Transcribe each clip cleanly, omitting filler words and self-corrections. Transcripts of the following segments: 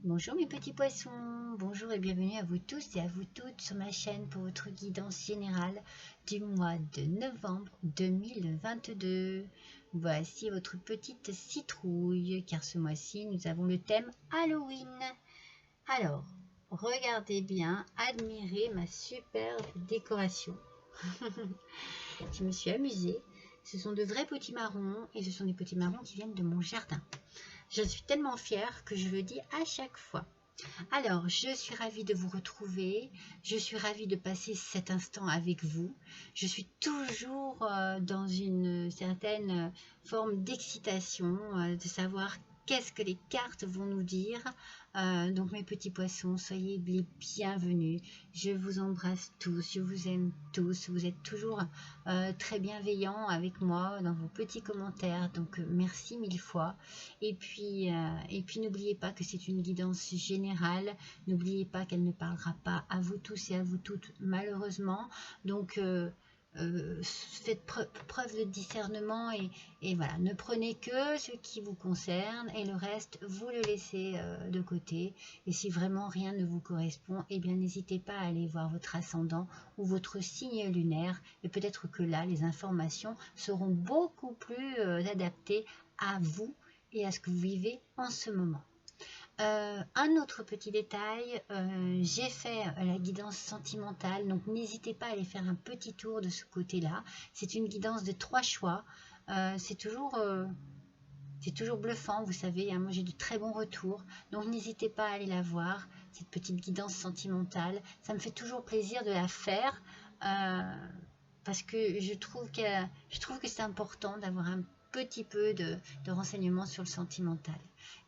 Bonjour mes petits poissons, bonjour et bienvenue à vous tous et à vous toutes sur ma chaîne pour votre guidance générale du mois de novembre 2022. Voici votre petite citrouille car ce mois-ci nous avons le thème Halloween. Alors, regardez bien, admirez ma superbe décoration. Je me suis amusée, ce sont de vrais potimarrons et ce sont des potimarrons qui viennent de mon jardin. Je suis tellement fière que je le dis à chaque fois. Alors, je suis ravie de vous retrouver. Je suis ravie de passer cet instant avec vous. Je suis toujours dans une certaine forme d'excitation, de savoir qu'est-ce que les cartes vont nous dire. Donc mes petits poissons, soyez les bienvenus. Je vous embrasse tous, je vous aime tous. Vous êtes toujours très bienveillants avec moi dans vos petits commentaires. Donc merci mille fois. Et puis n'oubliez pas que c'est une guidance générale. N'oubliez pas qu'elle ne parlera pas à vous tous et à vous toutes malheureusement. Donc faites preuve de discernement et voilà, ne prenez que ce qui vous concerne et le reste vous le laissez de côté. Et si vraiment rien ne vous correspond, eh bien n'hésitez pas à aller voir votre ascendant ou votre signe lunaire et peut-être que là les informations seront beaucoup plus adaptées à vous et à ce que vous vivez en ce moment. Un autre petit détail, j'ai fait la guidance sentimentale, donc n'hésitez pas à aller faire un petit tour de ce côté-là. C'est une guidance de 3 choix. C'est toujours bluffant, vous savez, hein, moi j'ai de très bons retours. Donc n'hésitez pas à aller la voir, cette petite guidance sentimentale. Ça me fait toujours plaisir de la faire parce que je trouve que c'est important d'avoir un petit peu de renseignements sur le sentimental.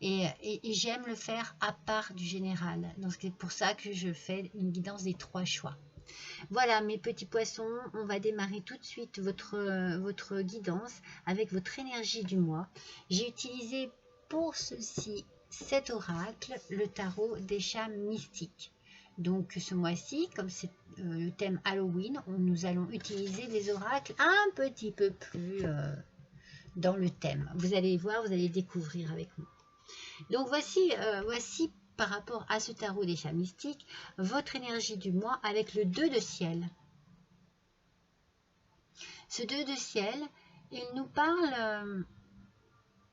Et j'aime le faire à part du général. Donc c'est pour ça que je fais une guidance des 3 choix. Voilà mes petits poissons, on va démarrer tout de suite votre guidance avec votre énergie du mois. J'ai utilisé pour ceci cet oracle, le tarot des chats mystiques. Donc ce mois-ci, comme c'est le thème Halloween, nous allons utiliser des oracles un petit peu plus dans le thème. Vous allez voir, vous allez découvrir avec moi. Donc voici par rapport à ce tarot des chats mystiques, votre énergie du mois avec le 2 de ciel. Ce 2 de ciel, il nous parle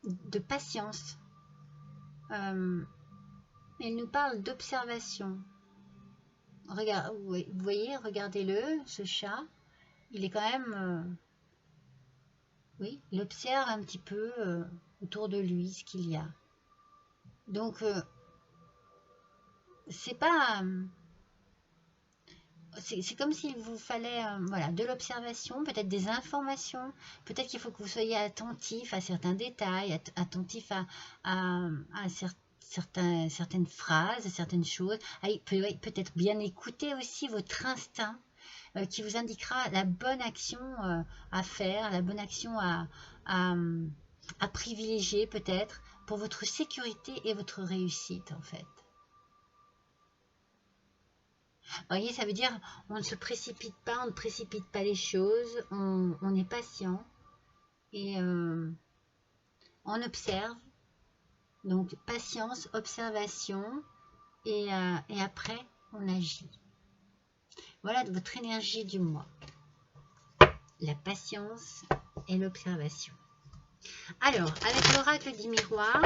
de patience. Il nous parle d'observation. Vous voyez, regardez-le, ce chat, il est quand même... oui, il observe un petit peu autour de lui ce qu'il y a. Donc, c'est pas... c'est comme s'il vous fallait voilà, de l'observation, peut-être des informations, peut-être qu'il faut que vous soyez attentif à certains détails, attentif à certaines phrases, certaines choses, peut-être bien écouter aussi votre instinct qui vous indiquera la bonne action à faire, la bonne action à privilégier peut-être pour votre sécurité et votre réussite en fait. Vous voyez, ça veut dire on ne se précipite pas, on ne précipite pas les choses, on est patient et on observe. Donc patience, observation et après on agit. Voilà votre énergie du mois. La patience et l'observation. Alors, avec l'oracle du miroir,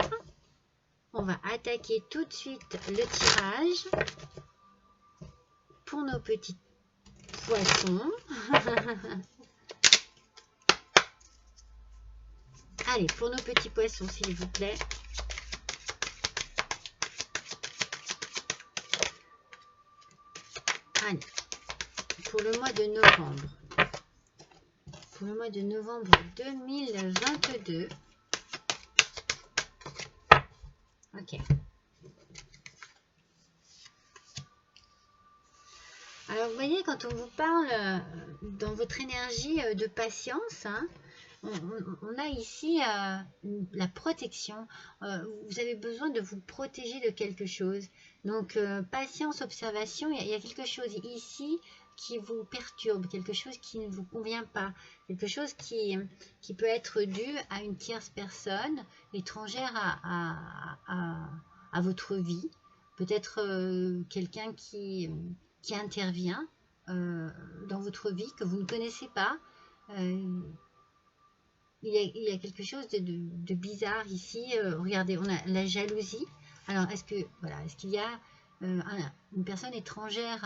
on va attaquer tout de suite le tirage pour nos petits poissons. Allez, pour nos petits poissons, s'il vous plaît. Allez, pour le mois de novembre. Pour le mois de novembre 2022. Ok. Alors, vous voyez, quand on vous parle dans votre énergie de patience, hein, on a ici la protection. Vous avez besoin de vous protéger de quelque chose. Donc, patience, observation, il y a quelque chose ici qui vous perturbe, quelque chose qui ne vous convient pas, quelque chose qui peut être dû à une tierce personne étrangère à votre vie. peut-être quelqu'un qui intervient dans votre vie que vous ne connaissez pas. Il y a quelque chose de bizarre ici. Regardez, on a la jalousie. Alors, est-ce qu'il y a une personne étrangère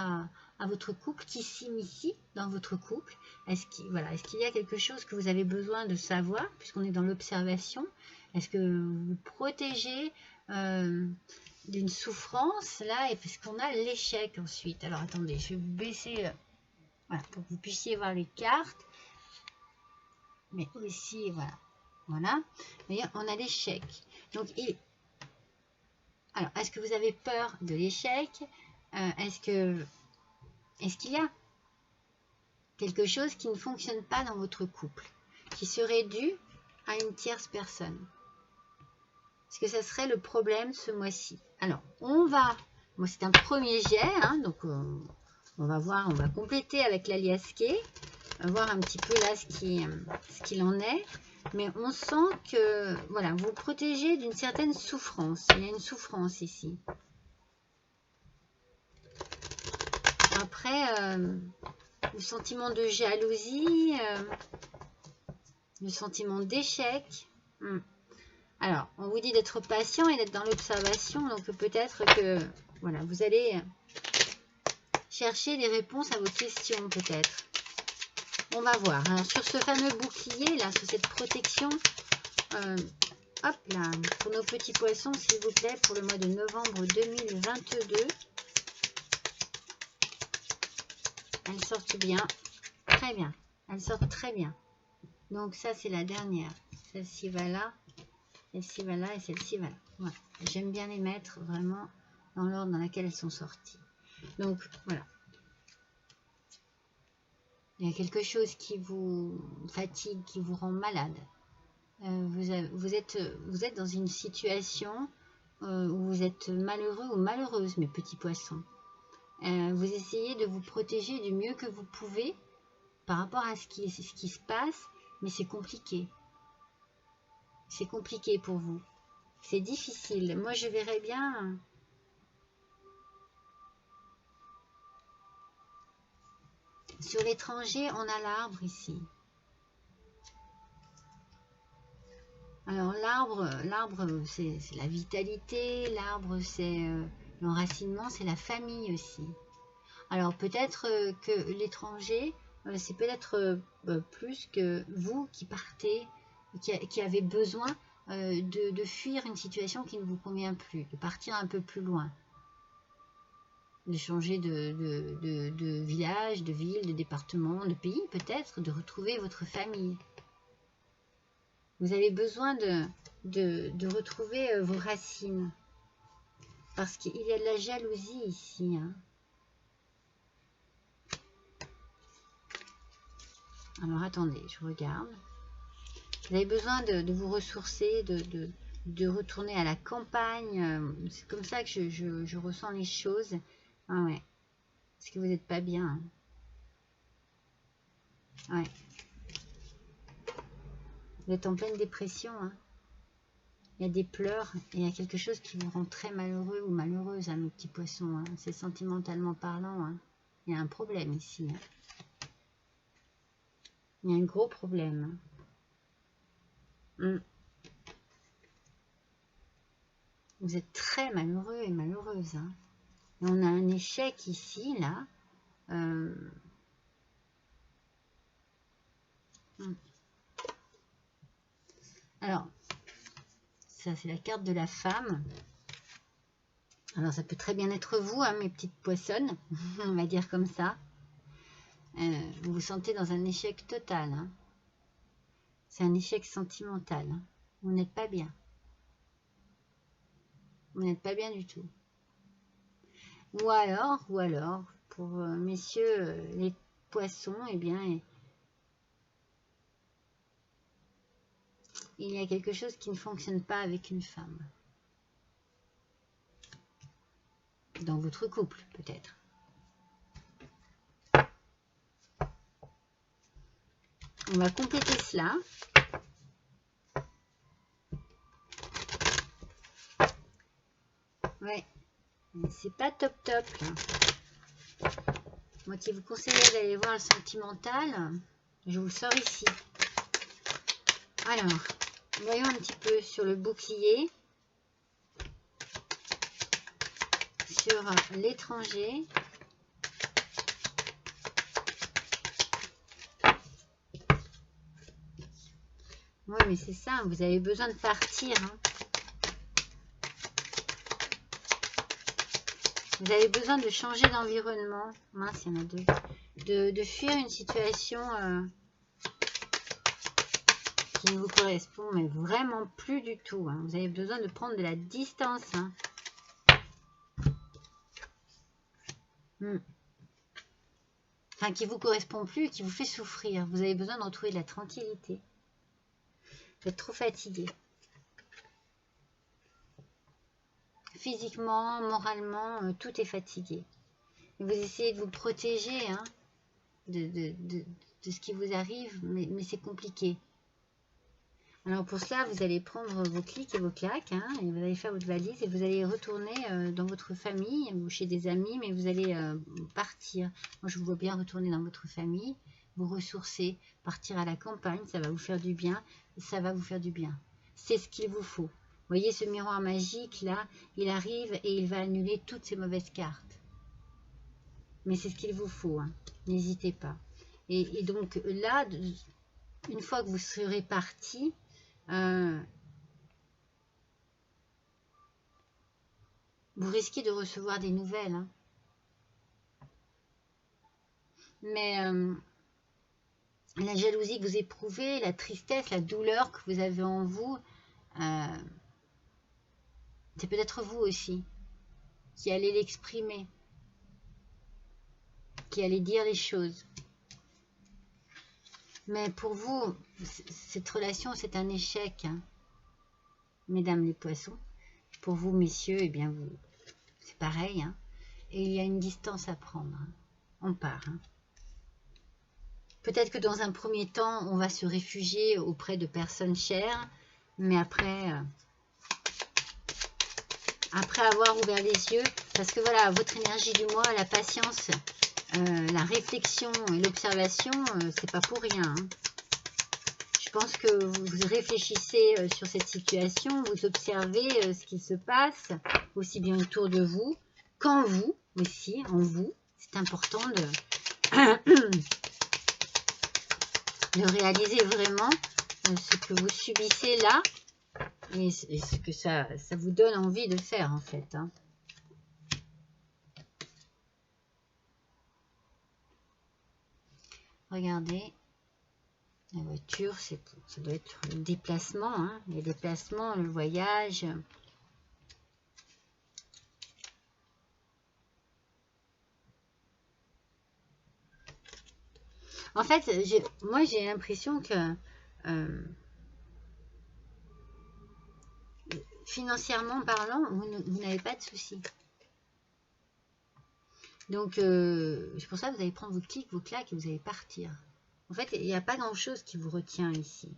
à votre couple qui s'immisce dans votre couple? Est-ce qu'il y a quelque chose que vous avez besoin de savoir, puisqu'on est dans l'observation? Est-ce que vous vous protégez d'une souffrance, là, et parce qu'on a l'échec ensuite? Alors, attendez, je vais vous baisser, voilà, pour que vous puissiez voir les cartes. Mais aussi, voilà. Vous voyez, on a l'échec. Donc, alors, est-ce que vous avez peur de l'échec? Est-ce qu'il y a quelque chose qui ne fonctionne pas dans votre couple, qui serait dû à une tierce personne? Est-ce que ça serait le problème ce mois-ci? Alors, moi c'est un premier jet, hein, donc on va voir, on va compléter avec l'alias Key. On va voir un petit peu là ce qu'il en est. Mais on sent que, voilà, vous vous protégez d'une certaine souffrance. Il y a une souffrance ici. Après, le sentiment de jalousie, le sentiment d'échec. Alors, on vous dit d'être patient et d'être dans l'observation. Donc, peut-être que, voilà, vous allez chercher des réponses à vos questions, peut-être. On va voir. Alors, sur ce fameux bouclier, là, sur cette protection, hop là, pour nos petits poissons, s'il vous plaît, pour le mois de novembre 2022. Elles sortent bien. Très bien. Elles sortent très bien. Donc, ça, c'est la dernière. Celle-ci va là. Celle-ci va là et celle-ci va là. Voilà. J'aime bien les mettre vraiment dans l'ordre dans lequel elles sont sorties. Donc, voilà. Il y a quelque chose qui vous fatigue, qui vous rend malade. Vous êtes dans une situation où vous êtes malheureux ou malheureuse, mes petits poissons. Vous essayez de vous protéger du mieux que vous pouvez par rapport à ce qui se passe, mais c'est compliqué. C'est compliqué pour vous. C'est difficile. Moi, je verrais bien... Sur l'étranger, on a l'arbre ici. Alors l'arbre, c'est la vitalité. L'arbre, c'est l'enracinement, c'est la famille aussi. Alors peut-être que l'étranger, c'est peut-être plus que vous qui partez, qui avez besoin de fuir une situation qui ne vous convient plus, de partir un peu plus loin. De changer de village, de ville, de département, de pays peut-être, de retrouver votre famille. Vous avez besoin de retrouver vos racines. Parce qu'il y a de la jalousie ici. Hein. Alors attendez, je regarde. Vous avez besoin de vous ressourcer, de retourner à la campagne. C'est comme ça que je ressens les choses. Ah ouais. Parce que vous n'êtes pas bien. Hein. Ouais. Vous êtes en pleine dépression. Hein. Il y a des pleurs. Et il y a quelque chose qui vous rend très malheureux ou malheureuse, hein, mes petits poissons. Hein. C'est sentimentalement parlant. Hein. Il y a un problème ici. Hein. Il y a un gros problème. Vous êtes très malheureux et malheureuse. Hein. Et on a un échec ici, là. Alors, ça c'est la carte de la femme. Alors ça peut très bien être vous, hein, mes petites poissonnes, on va dire comme ça. Vous vous sentez dans un échec total. Hein. C'est un échec sentimental. Hein. Vous n'êtes pas bien. Vous n'êtes pas bien du tout. Ou alors, pour messieurs les poissons, eh bien, il y a quelque chose qui ne fonctionne pas avec une femme. Dans votre couple, peut-être. On va compléter cela. Ouais. C'est pas top top là. Moi qui vous conseillerais d'aller voir le sentimental, je vous le sors ici. Alors, voyons un petit peu sur le bouclier, sur l'étranger. Oui, mais c'est ça, vous avez besoin de partir. Hein. Vous avez besoin de changer d'environnement. Mince, il y en a deux. De fuir une situation qui ne vous correspond, mais vraiment plus du tout. Hein. Vous avez besoin de prendre de la distance. Hein. Enfin, qui ne vous correspond plus, qui vous fait souffrir. Vous avez besoin de retrouver de la tranquillité. Vous êtes trop fatigué. Physiquement, moralement, tout est fatigué. Et vous essayez de vous protéger hein, de ce qui vous arrive, mais c'est compliqué. Alors pour cela, vous allez prendre vos clics et vos claques, hein, et vous allez faire votre valise et vous allez retourner dans votre famille ou chez des amis, mais vous allez partir. Moi, je vous vois bien retourner dans votre famille, vous ressourcer, partir à la campagne, ça va vous faire du bien, ça va vous faire du bien. C'est ce qu'il vous faut. Vous voyez ce miroir magique là, il arrive et il va annuler toutes ces mauvaises cartes. Mais c'est ce qu'il vous faut, hein. N'hésitez pas. Et donc là, une fois que vous serez parti, vous risquez de recevoir des nouvelles. Hein. Mais la jalousie que vous éprouvez, la tristesse, la douleur que vous avez en vous, c'est peut-être vous aussi qui allez l'exprimer, qui allez dire les choses. Mais pour vous, cette relation, c'est un échec, hein, mesdames les poissons. Pour vous, messieurs, eh bien, c'est pareil. Hein, et il y a une distance à prendre. Hein. On part. Hein. Peut-être que dans un premier temps, on va se réfugier auprès de personnes chères, mais après avoir ouvert les yeux, parce que voilà, votre énergie du mois, la patience, la réflexion et l'observation, c'est pas pour rien. Hein. Je pense que vous réfléchissez sur cette situation, vous observez ce qui se passe, aussi bien autour de vous qu'en vous aussi, en vous. C'est important de réaliser vraiment ce que vous subissez là et ce que ça vous donne envie de faire en fait. Hein. Regardez, la voiture, ça doit être le déplacement, hein, les déplacements, le voyage. En fait, moi j'ai l'impression que financièrement parlant, vous n'avez pas de soucis. Donc, c'est pour ça que vous allez prendre vos clics, vos claques et vous allez partir. En fait, il n'y a pas grand-chose qui vous retient ici.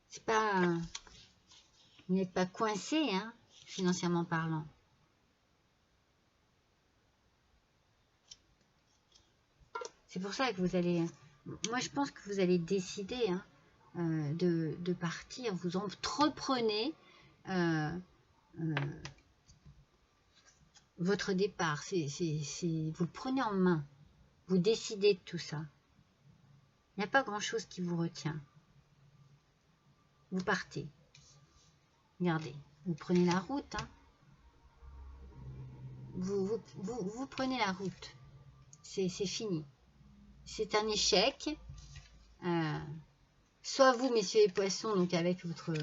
C'est pas... Vous n'êtes pas coincé, hein, financièrement parlant. C'est pour ça que vous allez... Moi, je pense que vous allez décider hein, de partir. Vous entreprenez votre départ. Vous le prenez en main. Vous décidez de tout ça. Il n'y a pas grand-chose qui vous retient. Vous partez. Regardez. Vous prenez la route. Hein. Vous prenez la route. C'est fini. C'est un échec. Soit vous, messieurs les poissons, donc avec votre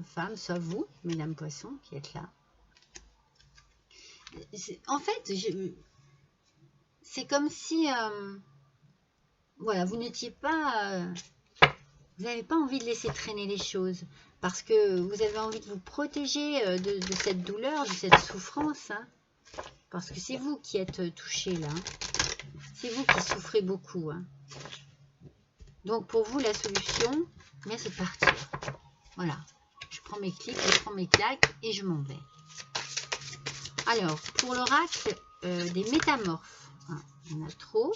femme, soit vous, mesdames poissons, qui êtes là. En fait, c'est comme si, voilà, vous n'étiez pas, vous n'avez pas envie de laisser traîner les choses, parce que vous avez envie de vous protéger de cette douleur, de cette souffrance, hein, parce que c'est vous qui êtes touché là, c'est vous qui souffrez beaucoup. Hein. Donc pour vous, la solution, c'est de partir. Voilà, je prends mes clics, je prends mes claques et je m'en vais. Alors, pour l'oracle des métamorphes, on a trop.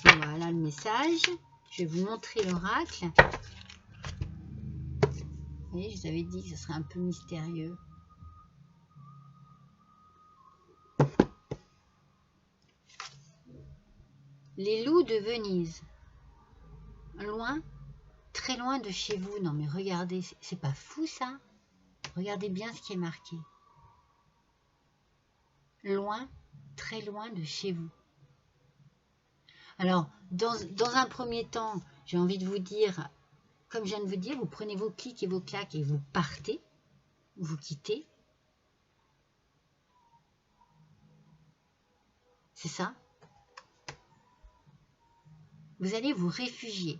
Voilà le message. Je vais vous montrer l'oracle. Vous voyez, je vous avais dit que ce serait un peu mystérieux. Les loups de Venise. Loin, très loin de chez vous. Non mais regardez, c'est pas fou ça? Regardez bien ce qui est marqué. Loin, très loin de chez vous. Alors, dans un premier temps, j'ai envie de vous dire, comme je viens de vous dire, vous prenez vos clics et vos claques et vous partez, vous quittez. C'est ça. Vous allez vous réfugier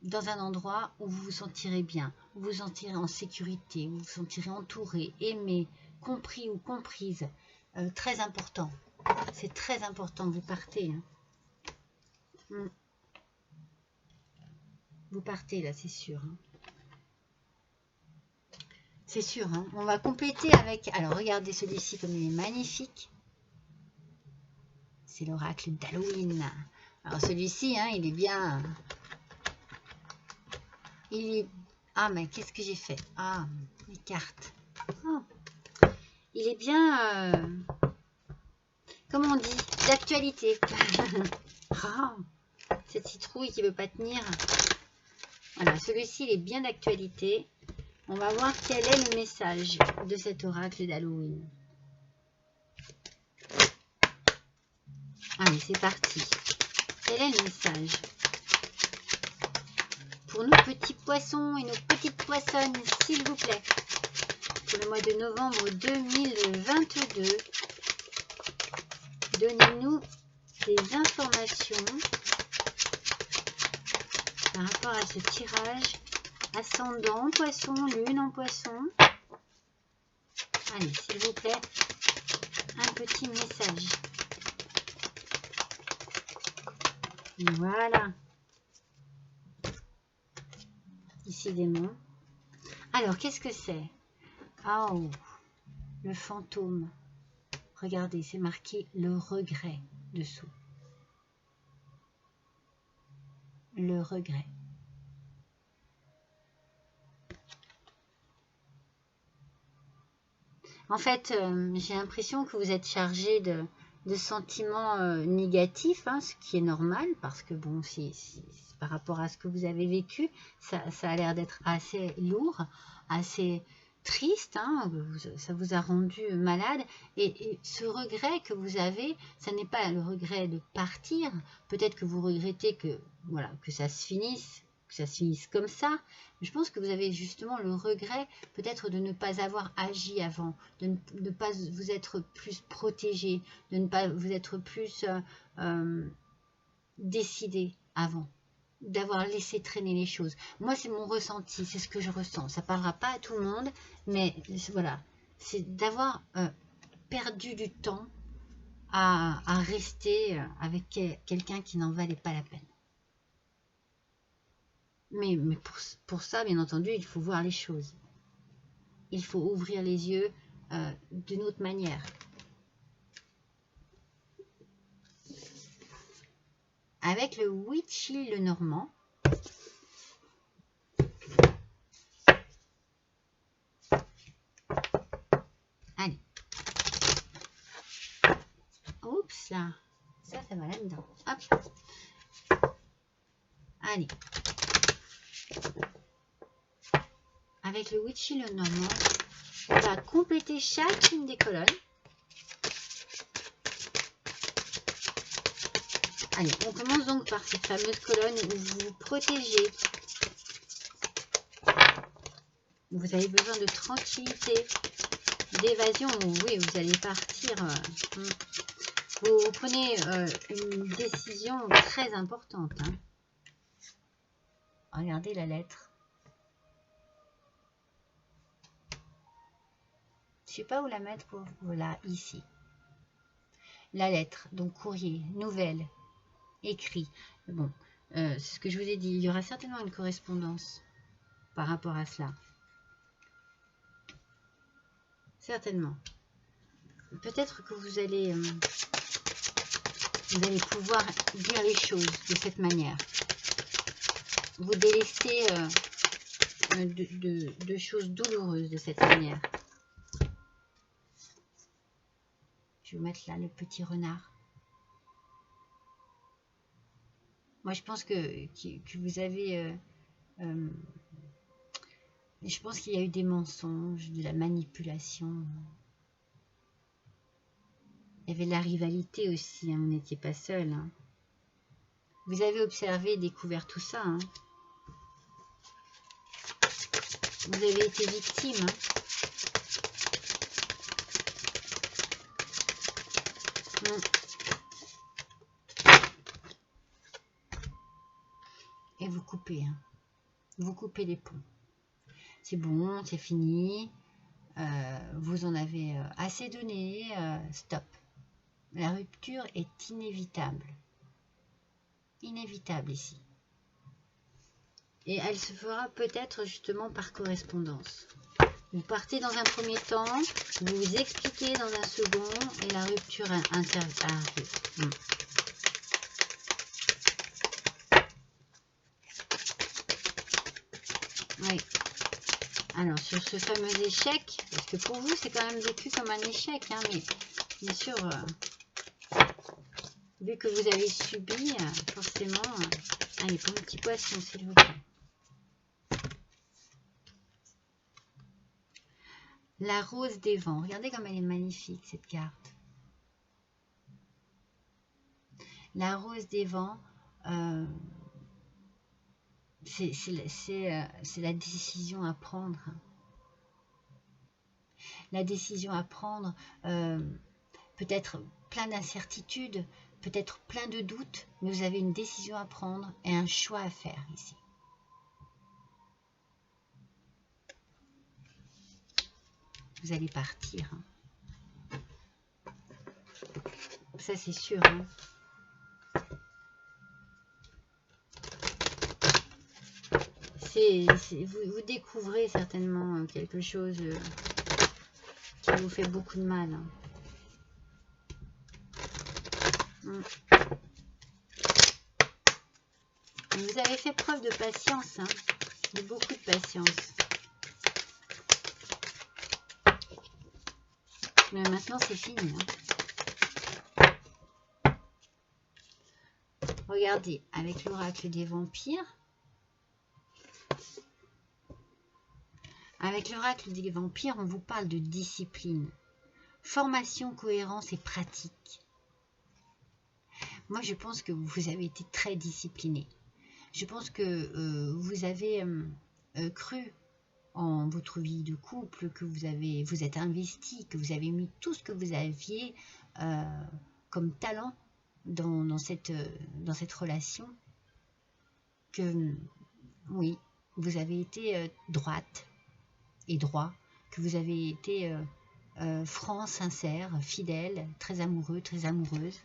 dans un endroit où vous vous sentirez bien, où vous vous sentirez en sécurité, où vous vous sentirez entouré, aimé, compris ou comprise. Très important. C'est très important, vous partez. Hein. Vous partez là, c'est sûr. Hein. C'est sûr. Hein. On va compléter avec... Alors, regardez celui-ci comme il est magnifique. C'est l'oracle d'Halloween. Alors, celui-ci, hein, il est bien... Il est... Ah, mais qu'est-ce que j'ai fait? Ah, les cartes. Oh. Il est bien... Comment on dit? D'actualité. Oh, cette citrouille qui ne veut pas tenir. Voilà, celui-ci, il est bien d'actualité. On va voir quel est le message de cet oracle d'Halloween. Allez, c'est parti. Quel est le message pour nos petits poissons et nos petites poissonnes, s'il vous plaît, pour le mois de novembre 2022, donnez-nous des informations par rapport à ce tirage. Ascendant en poisson, lune en poisson. Allez, s'il vous plaît, un petit message. Voilà. Ici, démon. Alors, qu'est-ce que c'est? Oh, le fantôme. Regardez, c'est marqué le regret dessous. Le regret. En fait, j'ai l'impression que vous êtes chargé de sentiments négatifs, hein, ce qui est normal, parce que bon, par rapport à ce que vous avez vécu, ça a l'air d'être assez lourd, assez triste, hein, ça vous a rendu malade, et ce regret que vous avez, ça n'est pas le regret de partir, peut-être que vous regrettez que, voilà, que ça se finisse comme ça. Je pense que vous avez justement le regret peut-être de ne pas avoir agi avant, de ne pas vous être plus protégé, de ne pas vous être plus décidé avant, d'avoir laissé traîner les choses. Moi, c'est mon ressenti, c'est ce que je ressens. Ça ne parlera pas à tout le monde, mais voilà, c'est d'avoir perdu du temps à rester avec quelqu'un qui n'en valait pas la peine. Mais pour ça, bien entendu, il faut voir les choses. Il faut ouvrir les yeux d'une autre manière. Avec le Witchy le Normand, allez. Oups là, ça va là-dedans. Hop. Allez. Avec le Witchy le Normand, on va compléter chacune des colonnes. Allez, on commence donc par cette fameuse colonne où vous vous protégez. Vous avez besoin de tranquillité, d'évasion. Oui, vous allez partir. Vous prenez une décision très importante. Hein. Regardez la lettre. Je ne sais pas où la mettre. Voilà, ici. La lettre, donc courrier, nouvelle, écrit. Bon, c'est ce que je vous ai dit. Il y aura certainement une correspondance par rapport à cela. certainement. Peut-être que vous allez pouvoir dire les choses de cette manière. Vous délester de choses douloureuses de cette manière. Je vais mettre là le petit renard. Moi, je pense que vous avez... je pense qu'il y a eu des mensonges, de la manipulation. Il y avait de la rivalité aussi, hein, vous n'étiez pas seul. Hein. Vous avez observé et découvert tout ça. Hein. Vous avez été victime. Hein. Et vous coupez. Hein. Vous coupez les ponts. C'est bon, c'est fini. Vous en avez assez donné. Stop. La rupture est inévitable. Inévitable ici. Et elle se fera peut-être justement par correspondance. Vous partez dans un premier temps, vous vous expliquez dans un second et la rupture arrive. Oui. Alors sur ce fameux échec, parce que pour vous c'est quand même vécu comme un échec, hein, mais bien sûr, vu que vous avez subi, forcément, allez pour le petit poisson s'il vous plaît. La rose des vents. Regardez comme elle est magnifique, cette carte. La rose des vents, c'est la décision à prendre. La décision à prendre, peut-être plein d'incertitudes, peut-être plein de doutes, mais vous avez une décision à prendre et un choix à faire ici. Vous allez partir. Hein. Ça, c'est sûr. Hein. Vous découvrez certainement quelque chose qui vous fait beaucoup de mal. Hein. Vous avez fait preuve de patience, hein, de beaucoup de patience. Mais maintenant, c'est fini. Hein. Regardez, avec l'oracle des vampires. Avec l'oracle des vampires, on vous parle de discipline, formation, cohérence et pratique. Moi, je pense que vous avez été très discipliné. Je pense que vous avez cru en votre vie de couple, que vous êtes investi, que vous avez mis tout ce que vous aviez comme talent dans cette relation. Que oui, vous avez été droite et droit, que vous avez été franc, sincère, fidèle, très amoureux, très amoureuse.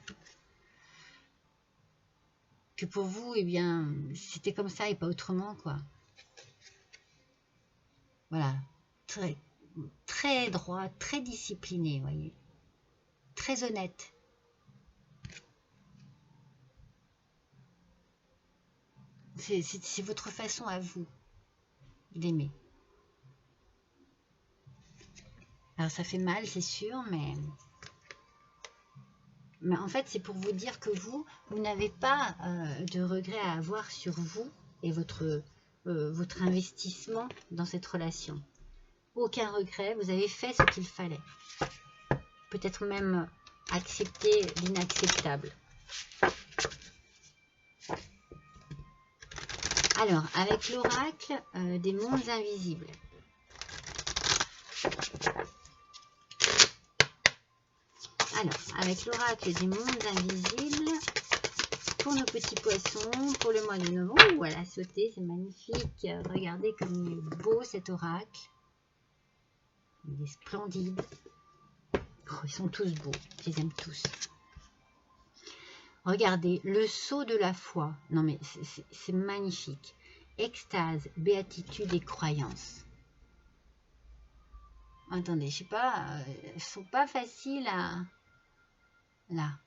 Que pour vous, eh bien, c'était comme ça et pas autrement, quoi. Voilà, très droit, très discipliné, voyez, très honnête. C'est votre façon à vous d'aimer. Alors ça fait mal, c'est sûr, mais en fait, c'est pour vous dire que vous n'avez pas de regret à avoir sur vous et votre investissement dans cette relation. Aucun regret, vous avez fait ce qu'il fallait. Peut-être même accepter l'inacceptable. Alors, avec l'oracle des mondes invisibles. Alors, avec l'oracle des mondes invisibles, pour nos petits poissons, pour le mois de novembre, oh, elle a sauté, c'est magnifique. Regardez comme il est beau cet oracle. Il est splendide. Oh, ils sont tous beaux, je les aime tous. Regardez, le sceau de la foi. Non mais c'est magnifique. Extase, béatitude et croyance. Attendez, je sais pas, elles sont pas faciles à... Là.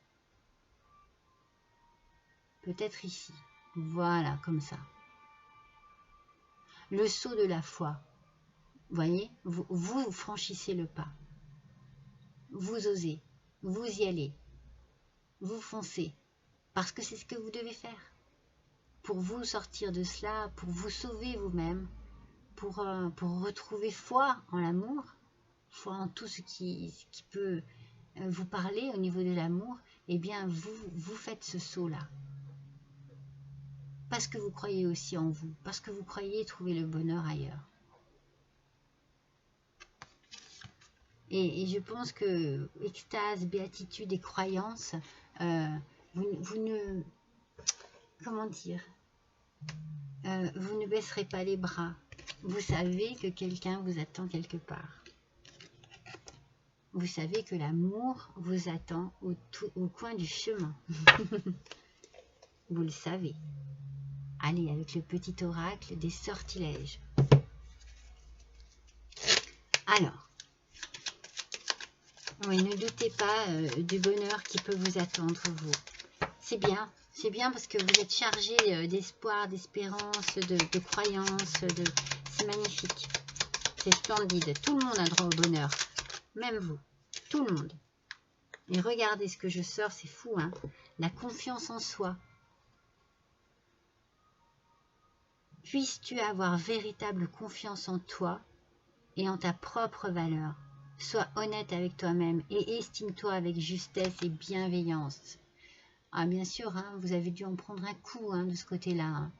Peut-être ici. Voilà, comme ça. Le saut de la foi. Vous voyez, vous franchissez le pas. Vous osez. Vous y allez. Vous foncez. Parce que c'est ce que vous devez faire. Pour vous sortir de cela, pour vous sauver vous-même, pour retrouver foi en l'amour, foi en tout ce qui peut vous parler au niveau de l'amour, eh bien, vous faites ce saut-là. Parce que vous croyez aussi en vous, parce que vous croyez trouver le bonheur ailleurs. Et je pense que extase, béatitude et croyance, vous ne... Comment dire, vous ne baisserez pas les bras. Vous savez que quelqu'un vous attend quelque part. Vous savez que l'amour vous attend au coin du chemin. Vous le savez. Allez, avec le petit oracle des sortilèges. Alors, oui, ne doutez pas du bonheur qui peut vous attendre, vous. C'est bien parce que vous êtes chargé d'espoir, d'espérance, de croyance, c'est magnifique. C'est splendide. Tout le monde a droit au bonheur. Même vous. Tout le monde. Et regardez ce que je sors, c'est fou, hein. La confiance en soi. Puisses-tu avoir véritable confiance en toi et en ta propre valeur. Sois honnête avec toi-même et estime-toi avec justesse et bienveillance. Ah, bien sûr, hein, vous avez dû en prendre un coup hein, de ce côté-là. Hein.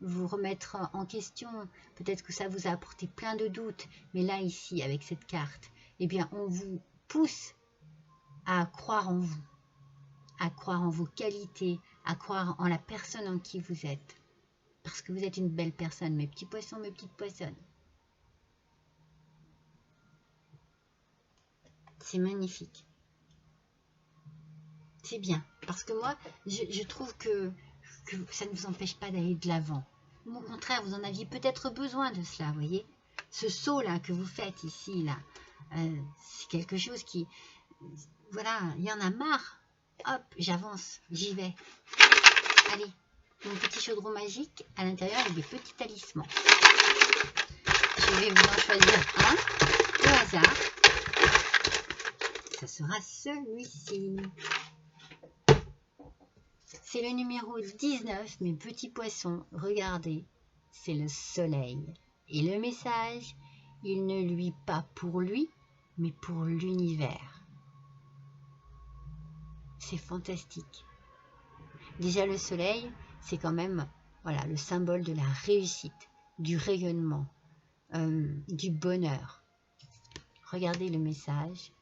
Vous remettre en question. Peut-être que ça vous a apporté plein de doutes. Mais là, ici, avec cette carte, eh bien, on vous pousse à croire en vous, à croire en vos qualités, à croire en la personne en qui vous êtes. Parce que vous êtes une belle personne, mes petits poissons, mes petites poissonnes. C'est magnifique. C'est bien. Parce que moi, je trouve que ça ne vous empêche pas d'aller de l'avant. Au contraire, vous en aviez peut-être besoin de cela, vous voyez. Ce saut-là que vous faites ici, là, c'est quelque chose qui... Voilà, il y en a marre. Hop, j'avance, j'y vais. Allez, mon petit chaudron magique, à l'intérieur, il y a des petits talismans. Je vais vous en choisir un, au hasard. Ça sera celui-ci. C'est le numéro 19, mes petits poissons. Regardez, c'est le soleil. Et le message, il ne luit pas pour lui, mais pour l'univers. C'est fantastique. Déjà, le soleil, c'est quand même voilà, le symbole de la réussite, du rayonnement, du bonheur. Regardez le message.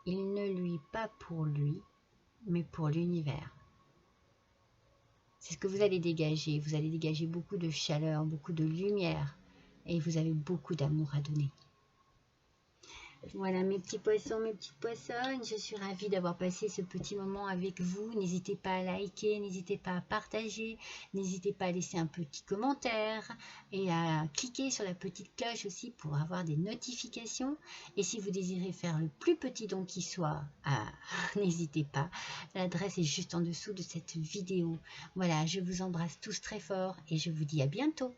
Il ne luit pas pour lui, mais pour l'univers. C'est ce que vous allez dégager. Vous allez dégager beaucoup de chaleur, beaucoup de lumière. Et vous avez beaucoup d'amour à donner. Voilà mes petits poissons, mes petites poissonnes. Je suis ravie d'avoir passé ce petit moment avec vous. N'hésitez pas à liker, n'hésitez pas à partager. N'hésitez pas à laisser un petit commentaire. Et à cliquer sur la petite cloche aussi pour avoir des notifications. Et si vous désirez faire le plus petit don qui soit, n'hésitez pas. L'adresse est juste en dessous de cette vidéo. Voilà, je vous embrasse tous très fort et je vous dis à bientôt.